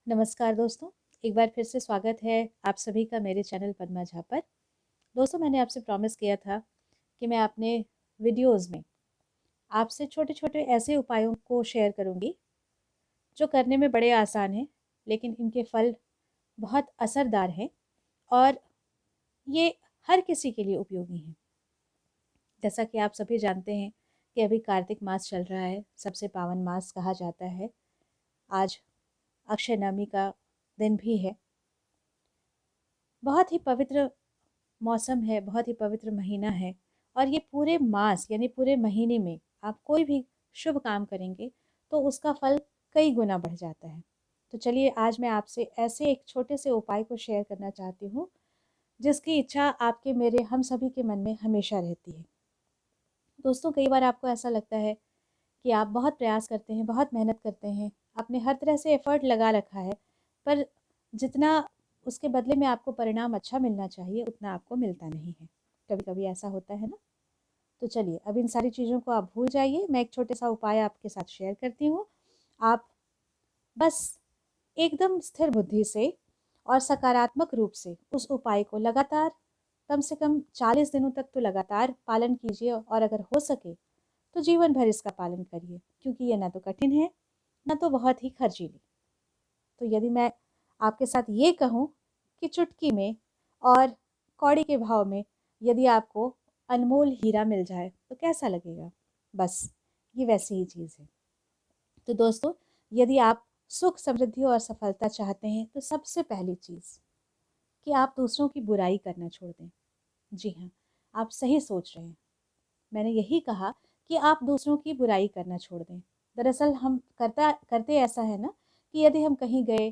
नमस्कार दोस्तों, एक बार फिर से स्वागत है आप सभी का मेरे चैनल पद्मा झा पर। दोस्तों, मैंने आपसे प्रॉमिस किया था कि मैं अपने वीडियोज़ में आपसे छोटे-छोटे ऐसे उपायों को शेयर करूँगी, जो करने में बड़े आसान हैं, लेकिन इनके फल बहुत असरदार हैं और ये हर किसी के लिए उपयोगी हैं। जैसा कि आप सभी जानते हैं कि अभी कार्तिक मास चल रहा है, सबसे पावन मास कहा जाता है। आज अक्षय नवमी का दिन भी है। बहुत ही पवित्र मौसम है, बहुत ही पवित्र महीना है और ये पूरे मास यानी पूरे महीने में आप कोई भी शुभ काम करेंगे तो उसका फल कई गुना बढ़ जाता है। तो चलिए, आज मैं आपसे ऐसे एक छोटे से उपाय को शेयर करना चाहती हूँ जिसकी इच्छा आपके मेरे हम सभी के मन में हमेशा रहती है। दोस्तों, कई बार आपको ऐसा लगता है कि आप बहुत प्रयास करते हैं, बहुत मेहनत करते हैं, आपने हर तरह से एफर्ट लगा रखा है, पर जितना उसके बदले में आपको परिणाम अच्छा मिलना चाहिए उतना आपको मिलता नहीं है। कभी-कभी ऐसा होता है ना? तो चलिए, अब इन सारी चीज़ों को आप भूल जाइए, मैं एक छोटा-सा उपाय आपके साथ शेयर करती हूँ। आप बस एकदम स्थिर बुद्धि से और सकारात्मक रूप से उस उपाय को लगातार कम से कम 40 दिनों तक तो लगातार पालन कीजिए और अगर हो सके तो जीवन भर इसका पालन करिए, क्योंकि ये ना तो कठिन है, ना तो बहुत ही खर्चीली। तो यदि मैं आपके साथ ये कहूँ कि चुटकी में और कौड़ी के भाव में यदि आपको अनमोल हीरा मिल जाए तो कैसा लगेगा? बस ये वैसी ही चीज़ है। तो दोस्तों, यदि आप सुख, समृद्धि और सफलता चाहते हैं तो सबसे पहली चीज़ कि आप दूसरों की बुराई करना छोड़ दें। जी हाँ, आप सही सोच रहे हैं। मैंने यही कहा कि आप दूसरों की बुराई करना छोड़ दें। दरअसल हम करते ऐसा है ना कि यदि हम कहीं गए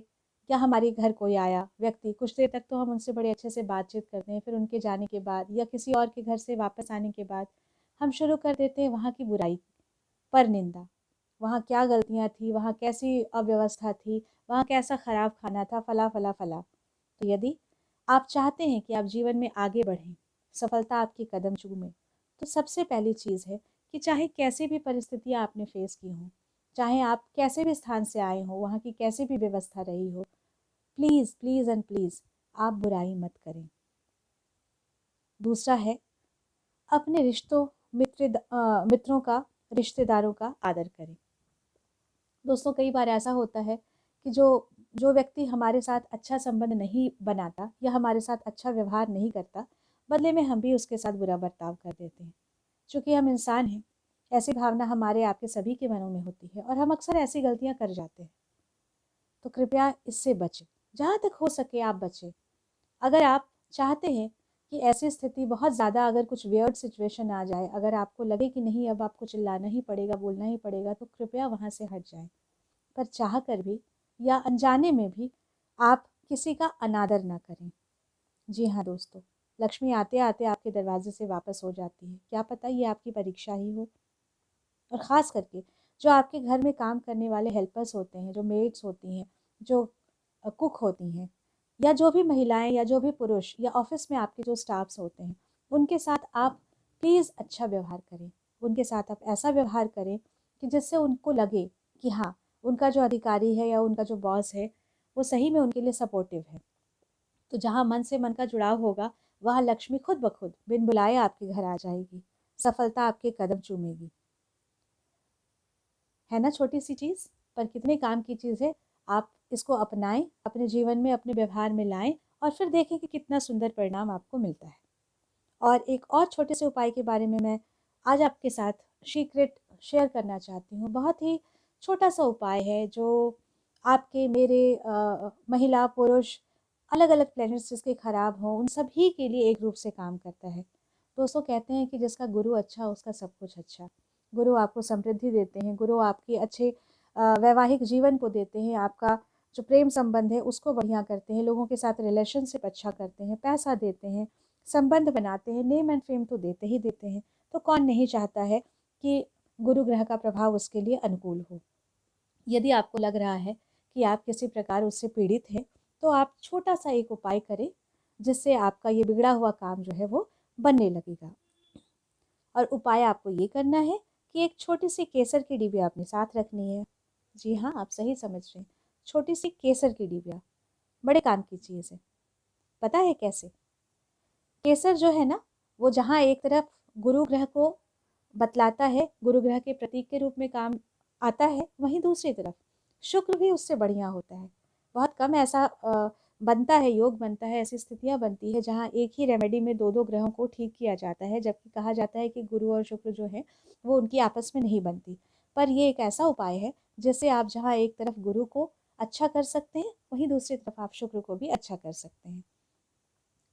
या हमारे घर कोई आया व्यक्ति, कुछ देर तक तो हम उनसे बड़े अच्छे से बातचीत करते हैं, फिर उनके जाने के बाद या किसी और के घर से वापस आने के बाद हम शुरू कर देते हैं वहाँ की बुराई, परनिंदा। वहाँ क्या गलतियाँ थी, वहाँ कैसी अव्यवस्था थी, वहाँ कैसा खराब खाना था, फला, फला, फला। तो यदि आप चाहते हैं कि आप जीवन में आगे बढ़ें, सफलता आपके कदम चूमे, तो सबसे पहली चीज़ है कि चाहे कैसी भी परिस्थितियाँ आपने फेस की हों, चाहे आप कैसे भी स्थान से आए हों, वहाँ की कैसी भी व्यवस्था रही हो, प्लीज़, प्लीज़ एंड प्लीज़ आप बुराई मत करें। दूसरा है, अपने रिश्तों, मित्रों का, रिश्तेदारों का आदर करें। दोस्तों, कई बार ऐसा होता है कि जो जो व्यक्ति हमारे साथ अच्छा संबंध नहीं बनाता या हमारे साथ अच्छा व्यवहार नहीं करता, बदले में हम भी उसके साथ बुरा बर्ताव कर देते हैं। चूँकि हम इंसान हैं, ऐसी भावना हमारे आपके सभी के मनों में होती है और हम अक्सर ऐसी गलतियाँ कर जाते हैं। तो कृपया इससे बचें, जहाँ तक हो सके आप बचें। अगर आप चाहते हैं कि ऐसी स्थिति बहुत ज़्यादा, अगर कुछ वियर्ड सिचुएशन आ जाए, अगर आपको लगे कि नहीं अब आपको चिल्लाना ही पड़ेगा, बोलना ही पड़ेगा, तो कृपया वहाँ से हट जाएँ। पर चाह कर भी या अनजाने में भी आप किसी का अनादर ना करें। जी हाँ दोस्तों, लक्ष्मी आते-आते आपके दरवाजे से वापस हो जाती है। क्या पता ये आपकी परीक्षा ही हो। और ख़ास करके जो आपके घर में काम करने वाले हेल्पर्स होते हैं, जो मेड्स होती हैं, जो कुक होती हैं, या जो भी महिलाएँ या जो भी पुरुष या ऑफ़िस में आपके जो स्टाफ्स होते हैं, उनके साथ आप प्लीज़ अच्छा व्यवहार करें। उनके साथ आप ऐसा व्यवहार करें कि जिससे उनको लगे कि हाँ, उनका जो अधिकारी है या उनका जो बॉस है, वो सही में उनके लिए सपोर्टिव है। तो जहाँ मन से मन का जुड़ाव होगा, वहाँ लक्ष्मी खुद ब खुद बिन बुलाए आपके घर आ जाएगी। सफलता आपके कदम चूमेगी। है ना छोटी सी चीज़, पर कितने काम की चीज़ है। आप इसको अपनाएं, अपने जीवन में, अपने व्यवहार में लाएं और फिर देखें कि कितना सुंदर परिणाम आपको मिलता है। और एक और छोटे से उपाय के बारे में मैं आज आपके साथ सीक्रेट शेयर करना चाहती हूँ। बहुत ही छोटा सा उपाय है जो आपके मेरे महिला पुरुष अलग अलग प्लैनेट्स जिसके खराब हों उन सभी के लिए एक रूप से काम करता है। दोस्तों, कहते हैं कि जिसका गुरु अच्छा उसका सब कुछ अच्छा। गुरु आपको समृद्धि देते हैं, गुरु आपके अच्छे वैवाहिक जीवन को देते हैं, आपका जो प्रेम संबंध है उसको बढ़िया करते हैं, लोगों के साथ रिलेशनशिप अच्छा करते हैं, पैसा देते हैं, संबंध बनाते हैं, नेम एंड फेम तो देते ही देते हैं। तो कौन नहीं चाहता है कि गुरु ग्रह का प्रभाव उसके लिए अनुकूल हो। यदि आपको लग रहा है कि आप किसी प्रकार उससे पीड़ित हैं, तो आप छोटा सा एक उपाय करें जिससे आपका ये बिगड़ा हुआ काम जो है वो बनने लगेगा। और उपाय आपको ये करना है कि एक छोटी सी केसर की डिब्बी अपने साथ रखनी है। जी हाँ, आप सही समझ रहे हैं। छोटी सी केसर की डिबिया, बड़े काम की चीज़ है। पता है कैसे? केसर जो है ना, वो जहाँ एक तरफ गुरु ग्रह को बतलाता है, गुरु ग्रह के प्रतीक के रूप में काम आता है, वहीं दूसरी तरफ शुक्र भी उससे बढ़िया होता है। बहुत कम ऐसा बनता है, योग बनता है, ऐसी स्थितियाँ बनती है जहाँ एक ही रेमेडी में दो दो ग्रहों को ठीक किया जाता है, जबकि कहा जाता है कि गुरु और शुक्र जो है वो उनकी आपस में नहीं बनती। पर ये एक ऐसा उपाय है जिससे आप जहाँ एक तरफ गुरु को अच्छा कर सकते हैं, वहीं दूसरी तरफ आप शुक्र को भी अच्छा कर सकते हैं।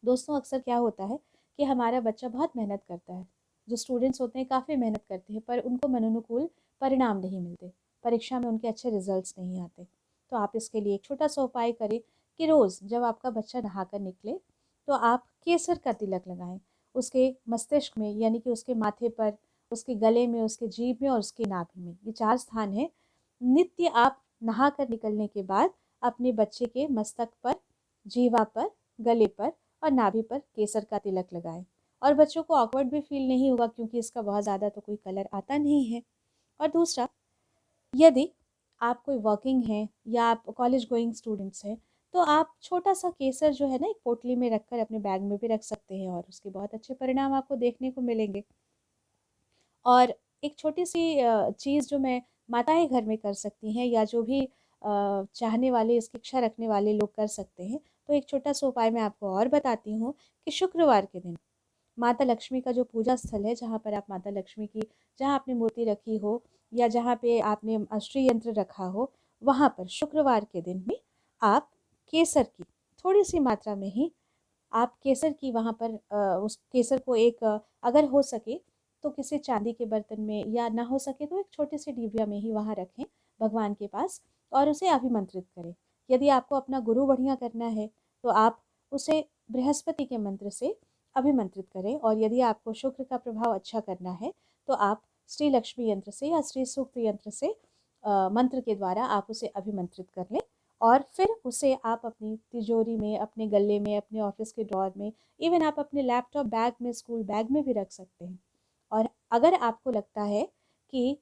दोस्तों, अक्सर क्या होता है कि हमारा बच्चा बहुत मेहनत करता है, जो स्टूडेंट्स होते हैं काफ़ी मेहनत करते हैं, पर उनको मनोनुकूल परिणाम नहीं मिलते, परीक्षा में उनके अच्छे रिजल्ट्स नहीं आते। तो आप इसके लिए एक छोटा सा उपाय करें कि रोज़ जब आपका बच्चा नहाकर निकले तो आप केसर का तिलक लगाएं उसके मस्तिष्क में, यानी कि उसके माथे पर, उसके गले में, उसके जीभ में और उसके नाभि में। ये 4 स्थान हैं। नित्य आप नहा कर निकलने के बाद अपने बच्चे के मस्तक पर, जीवा पर, गले पर और नाभि पर केसर का तिलक लगाएं। और बच्चों को ऑकवर्ड भी फील नहीं होगा, क्योंकि इसका बहुत ज़्यादा तो कोई कलर आता नहीं है। और दूसरा, यदि आप कोई वर्किंग हैं या आप कॉलेज गोइंग स्टूडेंट्स हैं, तो आप छोटा सा केसर जो है ना, एक पोटली में रखकर अपने बैग में भी रख सकते हैं और उसके बहुत अच्छे परिणाम आपको देखने को मिलेंगे। और एक छोटी सी चीज़ जो मैं माताएं घर में कर सकती हैं, या जो भी चाहने वाले, इसकी इच्छा रखने वाले लोग कर सकते हैं, तो एक छोटा सा उपाय मैं आपको और बताती हूँ कि शुक्रवार के दिन माता लक्ष्मी का जो पूजा स्थल है, जहाँ पर आप माता लक्ष्मी की, जहाँ आपने मूर्ति रखी हो या जहाँ पे आपने श्री यंत्र रखा हो, वहाँ पर शुक्रवार के दिन में आप केसर की थोड़ी सी मात्रा में ही, आप केसर की वहाँ पर उस केसर को एक अगर हो सके तो किसी चांदी के बर्तन में, या ना हो सके तो एक छोटी सी डिबिया में ही वहाँ रखें भगवान के पास, और उसे अभिमंत्रित करें। यदि आपको अपना गुरु बढ़िया करना है तो आप उसे बृहस्पति के मंत्र से अभिमंत्रित करें, और यदि आपको शुक्र का प्रभाव अच्छा करना है तो आप श्री लक्ष्मी यंत्र से या श्री सूक्त यंत्र से मंत्र के द्वारा आप उसे अभिमंत्रित कर लें। और फिर उसे आप अपनी तिजोरी में, अपने गले में, अपने ऑफिस के ड्रॉर में, इवन आप अपने लैपटॉप बैग में, स्कूल बैग में भी रख सकते हैं। और अगर आपको लगता है कि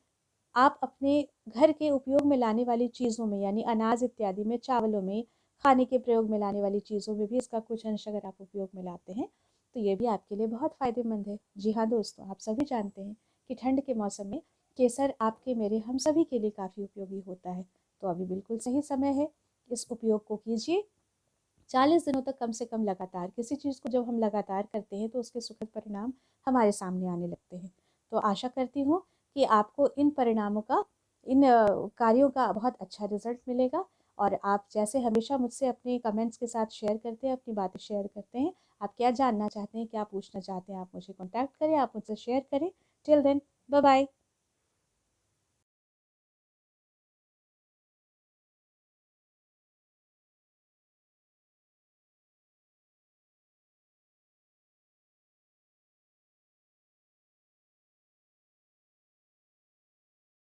आप अपने घर के उपयोग में लाने वाली चीज़ों में, यानी अनाज इत्यादि में, चावलों में, खाने के प्रयोग में लाने वाली चीज़ों में भी इसका कुछ अंश अगर आप उपयोग में लाते हैं, तो ये भी आपके लिए बहुत फ़ायदेमंद है। जी हाँ दोस्तों, आप सभी जानते हैं कि ठंड के मौसम में केसर आपके, मेरे, हम सभी के लिए काफ़ी उपयोगी होता है। तो अभी बिल्कुल सही समय है, इस उपयोग को कीजिए। 40 दिनों तक कम से कम लगातार, किसी चीज़ को जब हम लगातार करते हैं तो उसके सुखद परिणाम हमारे सामने आने लगते हैं। तो आशा करती हूँ कि आपको इन परिणामों का, इन कार्यों का बहुत अच्छा रिजल्ट मिलेगा। और आप जैसे हमेशा मुझसे अपने कमेंट्स के साथ शेयर करते हैं, अपनी बातें शेयर करते हैं, आप क्या जानना चाहते हैं, क्या पूछना चाहते हैं, आप मुझे कॉन्टैक्ट करें, आप मुझसे शेयर करें। Till then, bye bye.